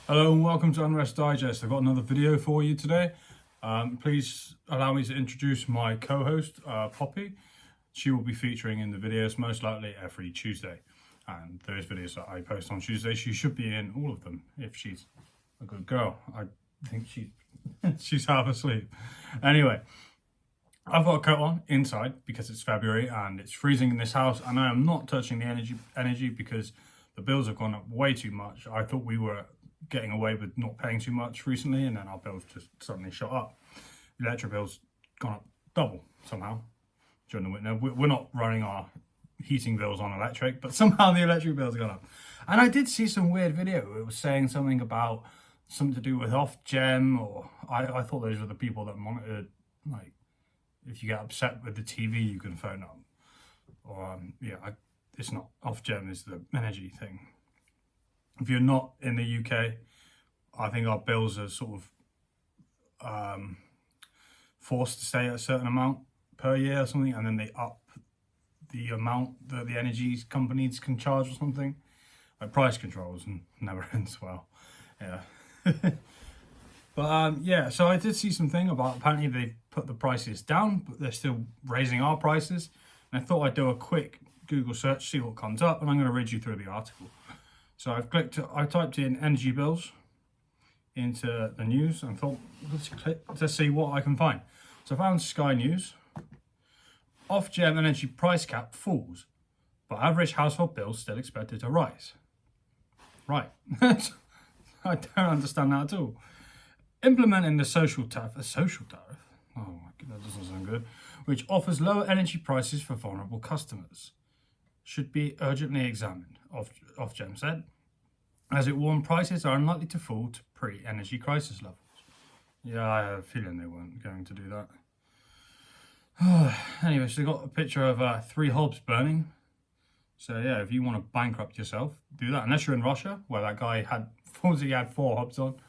Hello and welcome to Unrest Digest. I've got another video for you today. Please allow me to introduce my co-host, Poppy. She will be featuring in the videos most likely every Tuesday. And those videos that I post on Tuesday, she should be in all of them if she's a good girl. I think she's half asleep. Anyway, I've got a coat on inside because it's February and it's freezing in this house, and I am not touching the energy because the bills have gone up way too much. I thought we were getting away with not paying too much recently, and then our bills just suddenly shot up. The electric bill's gone up double somehow during the winter. We're not running our heating bills on electric, but somehow the electric bills gone up. And I did see some weird video. It was saying something about something to do with Ofgem, or I thought those were the people that monitored, like, if you get upset with the TV, you can phone up. Or it's not Ofgem, is the energy thing. If you're not in the UK, I think our bills are sort of forced to stay at a certain amount per year or something, and then they up the amount that the energy companies can charge or something. Like price controls and never ends well. Yeah. But so I did see something about apparently they've put the prices down, but they're still raising our prices. And I thought I'd do a quick Google search, see what comes up, and I'm going to read you through the article. So I typed in energy bills into the news and thought, let's see what I can find. So I found Sky News. Ofgem energy price cap falls, but average household bills still expected to rise. Right. I don't understand that at all. Implementing the social tariff. Oh my god, that doesn't sound good. Which offers lower energy prices for vulnerable customers. Should be urgently examined, Ofgem said, as it warned prices are unlikely to fall to pre-energy crisis levels. Yeah, I had a feeling they weren't going to do that. Anyway, so they got a picture of 3 hobs burning. So yeah, if you want to bankrupt yourself, do that. Unless you're in Russia, where that guy had 4 hobs on,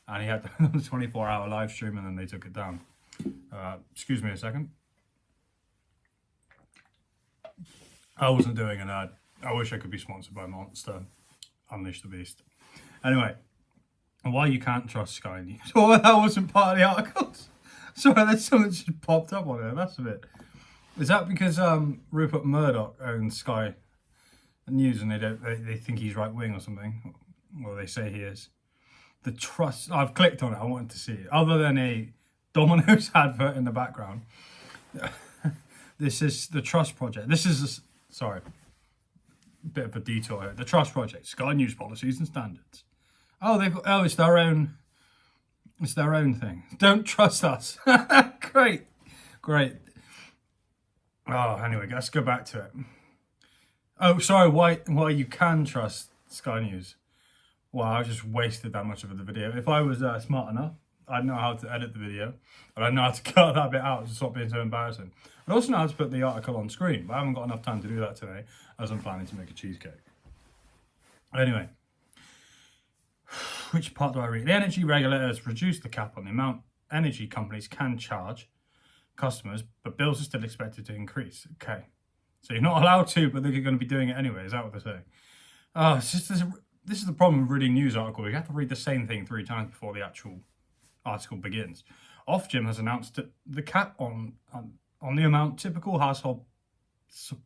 and he had the 24-hour live stream, and then they took it down. Excuse me a second. I wasn't doing an ad. I wish I could be sponsored by Monster. Unleash the Beast. Anyway, why you can't trust Sky News. Oh, that wasn't part of the articles. Sorry, there's something just popped up on there. That's a bit. Is that because Rupert Murdoch owns Sky News and they think he's right wing or something? Well, they say he is. The trust. I've clicked on it. I wanted to see it. Other than a Domino's advert in the background. This is the Trust Project. This is sorry. Bit of a detour here. The Trust Project, Sky News policies and standards. Oh, it's their own. It's their own thing. Don't trust us. Great. Oh, anyway, let's go back to it. Oh, sorry. Why you can trust Sky News? Well, I just wasted that much of the video. If I was smart enough, I'd know how to edit the video, and I'd know how to cut that bit out to stop being so embarrassing. I also know how to put the article on screen, but I haven't got enough time to do that today, as I'm planning to make a cheesecake. Anyway, which part do I read? The energy regulator has reduced the cap on the amount energy companies can charge customers, but bills are still expected to increase. Okay, so you're not allowed to, but they're going to be doing it anyway. Is that what they're saying? This is the problem with reading news articles. You have to read the same thing 3 times before the actual article begins. Ofgem has announced that the cap on the amount typical households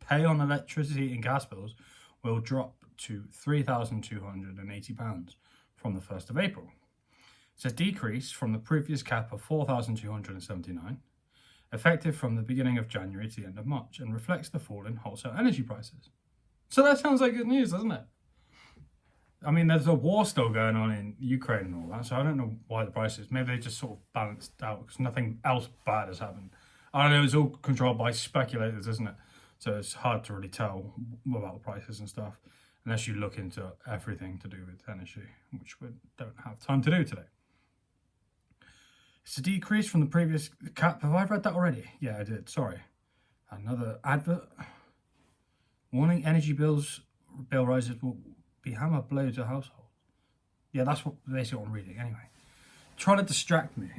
pay on electricity and gas bills will drop to £3,280 from the 1st of April. It's a decrease from the previous cap of £4,279, effective from the beginning of January to the end of March, and reflects the fall in wholesale energy prices. So that sounds like good news, doesn't it? I mean, there's a war still going on in Ukraine and all that, so I don't know why the prices. Maybe they just sort of balanced out because nothing else bad has happened. I don't know, it's all controlled by speculators, isn't it? So it's hard to really tell about the prices and stuff unless you look into everything to do with energy, which we don't have time to do today. It's a decrease from the previous cap. Have I read that already? Yeah, I did. Sorry. Another advert. Warning energy bill rises will be hammer blow to households. Yeah, that's basically what I'm reading anyway. Trying to distract me.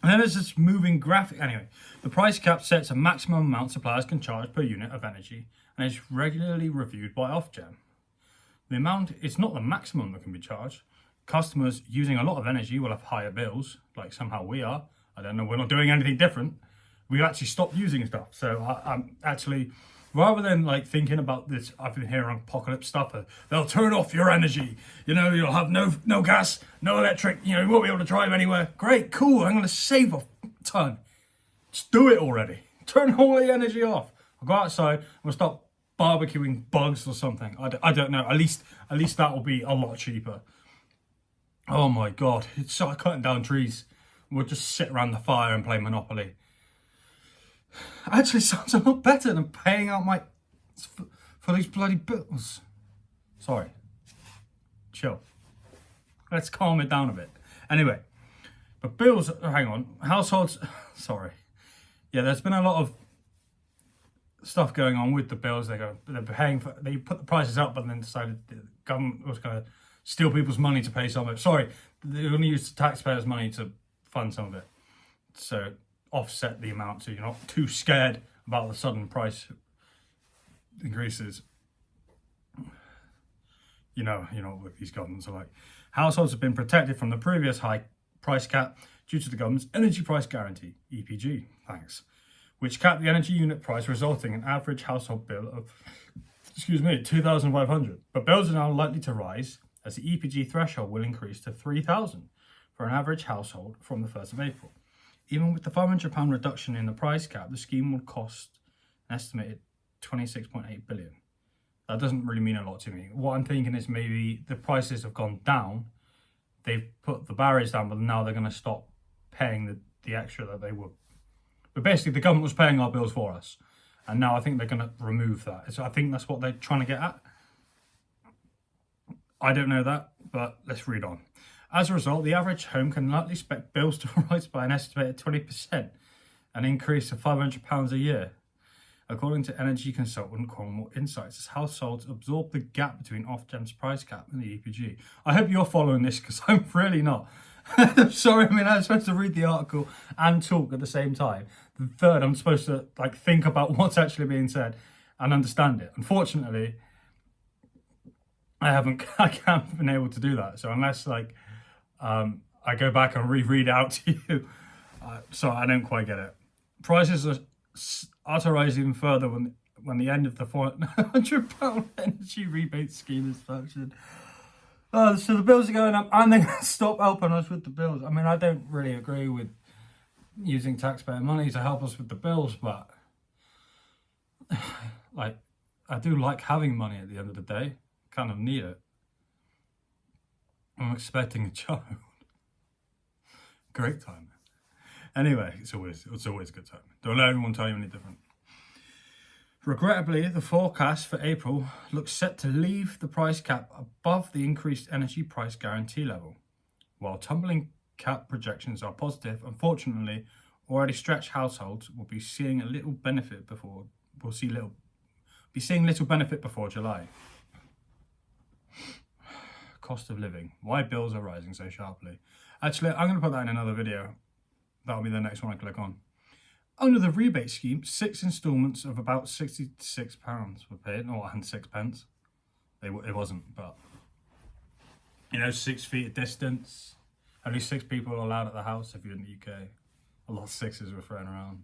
And then there's this moving graphic. Anyway, the price cap sets a maximum amount suppliers can charge per unit of energy and is regularly reviewed by Ofgem. The amount is not the maximum that can be charged. customers using a lot of energy will have higher bills, like somehow we are. I don't know, we're not doing anything different. We actually stopped using stuff. So I'm actually, rather than like thinking about this, I've been hearing apocalypse stuff. They'll turn off your energy. You know, you'll have no gas, no electric. You know, you won't be able to drive anywhere. Great, cool. I'm going to save a ton. Just do it already. Turn all the energy off. I'll go outside. I'm going to stop barbecuing bugs or something. I don't know. At least that will be a lot cheaper. Oh my God. It's start cutting down trees. We'll just sit around the fire and play Monopoly. Actually sounds a lot better than paying out for these bloody bills. Sorry. Chill. Let's calm it down a bit. Anyway, but bills, hang on. Households, sorry. Yeah, there's been a lot of stuff going on with the bills. They're paying for, they put the prices up, but then decided the government was going to steal people's money to pay some of it. Sorry, they're going to use the taxpayers' money to fund some of it. So offset the amount so you're not too scared about the sudden price increases. You know what these governments are like. Households have been protected from the previous high price cap due to the government's energy price guarantee, EPG, thanks, which capped the energy unit price, resulting in an average household bill of, $2,500. But bills are now likely to rise as the EPG threshold will increase to $3,000 for an average household from the 1st of April. Even with the £500 reduction in the price cap, the scheme would cost an estimated $26.8 billion. That doesn't really mean a lot to me. What I'm thinking is maybe the prices have gone down. They've put the barriers down, but now they're going to stop paying the extra that they would. But basically, the government was paying our bills for us. And now I think they're going to remove that. So I think that's what they're trying to get at. I don't know that, but let's read on. As a result, the average home can likely expect bills to rise by an estimated 20%, an increase of £500 a year. According to energy consultant Cornwall Insights, as households absorb the gap between Ofgem's price cap and the EPG. I hope you're following this because I'm really not. I'm sorry, I'm supposed to read the article and talk at the same time. The third, I'm supposed to think about what's actually being said and understand it. Unfortunately, I can't been able to do that. So unless I go back and reread out to you, so I don't quite get it. Prices are to rise even further when the end of the £400 energy rebate scheme is functioned. So the bills are going up and they're going to stop helping us with the bills. I mean, I don't really agree with using taxpayer money to help us with the bills, but I do like having money at the end of the day. Kind of need it. I'm expecting a child. Great time. Anyway, it's always a good time. Don't let anyone tell you any different. Regrettably, the forecast for April looks set to leave the price cap above the increased energy price guarantee level. While tumbling cap projections are positive, unfortunately, already stretched households will be seeing little benefit before July. Cost of living. Why bills are rising so sharply. Actually, I'm going to put that in another video. That'll be the next one I click on. Under the rebate scheme, 6 instalments of about £66 were paid, and 6 pence. It wasn't, but 6 feet of distance. Only 6 people are allowed at the house if you're in the UK. A lot of 6s were thrown around.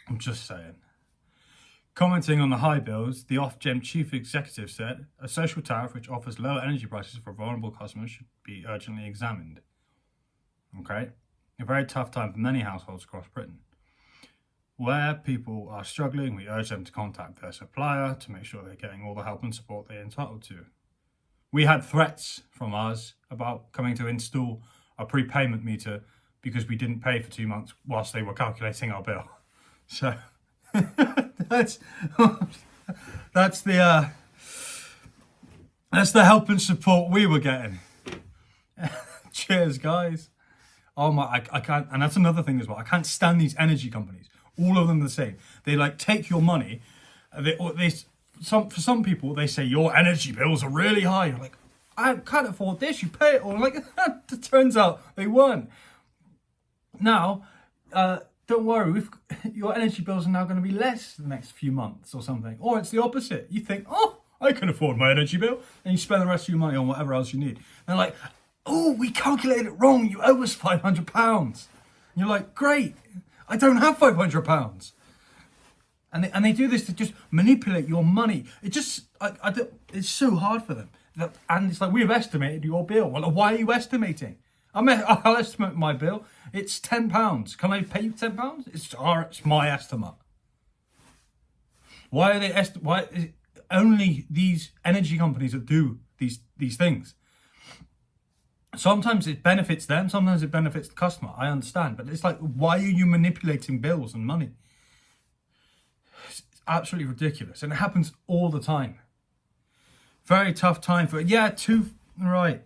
I'm just saying. Commenting on the high bills, the Ofgem chief executive said, a social tariff which offers lower energy prices for vulnerable customers should be urgently examined. Okay? A very tough time for many households across Britain. Where people are struggling, we urge them to contact their supplier to make sure they're getting all the help and support they're entitled to. We had threats from us about coming to install a prepayment meter because we didn't pay for 2 months whilst they were calculating our bill. So that's the help and support we were getting. Cheers, guys. Oh my, I can't, and that's another thing as well. I can't stand these energy companies. All of them are the same. They take your money. For some people, they say your energy bills are really high. You're like, I can't afford this. You pay it all. It turns out they weren't. Now, don't worry. Your energy bills are now going to be less the next few months or something. Or it's the opposite. You think, oh, I can afford my energy bill. And you spend the rest of your money on whatever else you need. And they're like, oh, we calculated it wrong. You owe us £500. And you're like, great, I don't have £500. And they do this to just manipulate your money. It just, it's so hard for them. And it's like, we've estimated your bill. Well, why are you estimating? I'll estimate my bill. It's £10. Can I pay you £10? It's my estimate. Why are they why is it only these energy companies that do these things? Sometimes it benefits them, sometimes it benefits the customer. I understand, but it's like, why are you manipulating bills and money? It's absolutely ridiculous, and it happens all the time. Very tough time for right.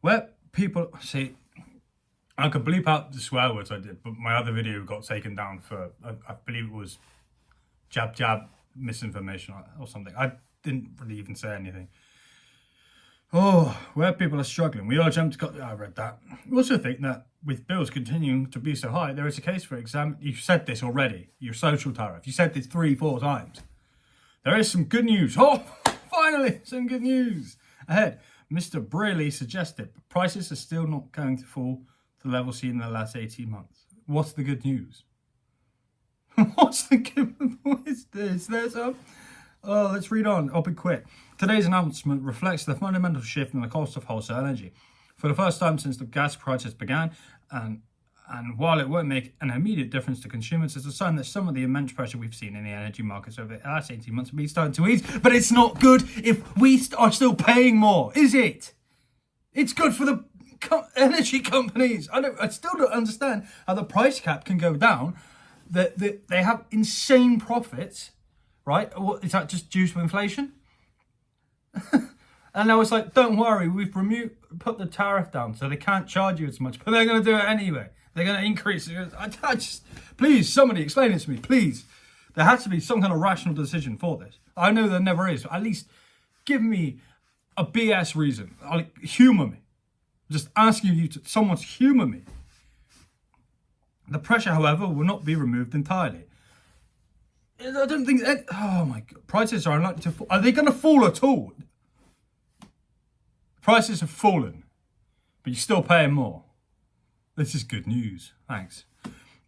Where people see, I could bleep out the swear words I did, but my other video got taken down for I believe it was jab misinformation or something. I didn't really even say anything. Oh, where people are struggling, we urge them to cut. I read that. We also think that with bills continuing to be so high, there is a case for you've said this already, your social tariff. You said this 3-4 times. There is some good news. Oh, finally, some good news. Ahead, Mr. Braley suggested prices are still not going to fall to the level seen in the last 18 months. What's the good news? What's the good news? What is this? Oh, let's read on. I'll be quick. Today's announcement reflects the fundamental shift in the cost of wholesale energy. For the first time since the gas crisis began, and while it won't make an immediate difference to consumers, it's a sign that some of the immense pressure we've seen in the energy markets over the last 18 months will be starting to ease. But it's not good if we are still paying more, is it? It's good for the energy companies. I still don't understand how the price cap can go down. That they have insane profits, right? What, is that just due to inflation? And now it's like, don't worry, we've put the tariff down so they can't charge you as much, but they're going to do it anyway. They're going to increase it. Please, somebody explain it to me, please. There has to be some kind of rational decision for this. I know there never is, but at least give me a BS reason. Humour me. Just asking you to, someone to humour me. The pressure, however, will not be removed entirely. I don't think oh my God, prices are unlikely to fall. Are they going to fall at all? Prices have fallen, but you're still paying more. This is good news. Thanks.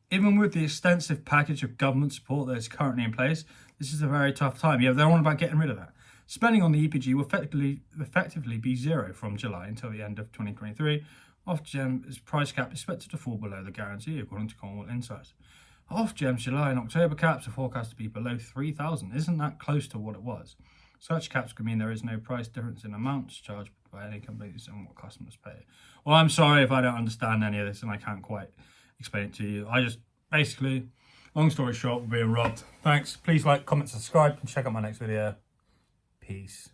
Even with the extensive package of government support that is currently in place, this is a very tough time. Yeah, they're on about getting rid of that. Spending on the EPG will effectively be zero from July until the end of 2023. Ofgem's price cap is expected to fall below the guarantee, according to Cornwall Insights. Ofgem's July and October caps are forecast to be below 3,000. Isn't that close to what it was? Such caps could mean there is no price difference in amounts charged by any companies and what customers pay. Well, I'm sorry if I don't understand any of this and I can't quite explain it to you. I just basically, long story short, we're being robbed. Thanks. Please like, comment, subscribe, and check out my next video. Peace.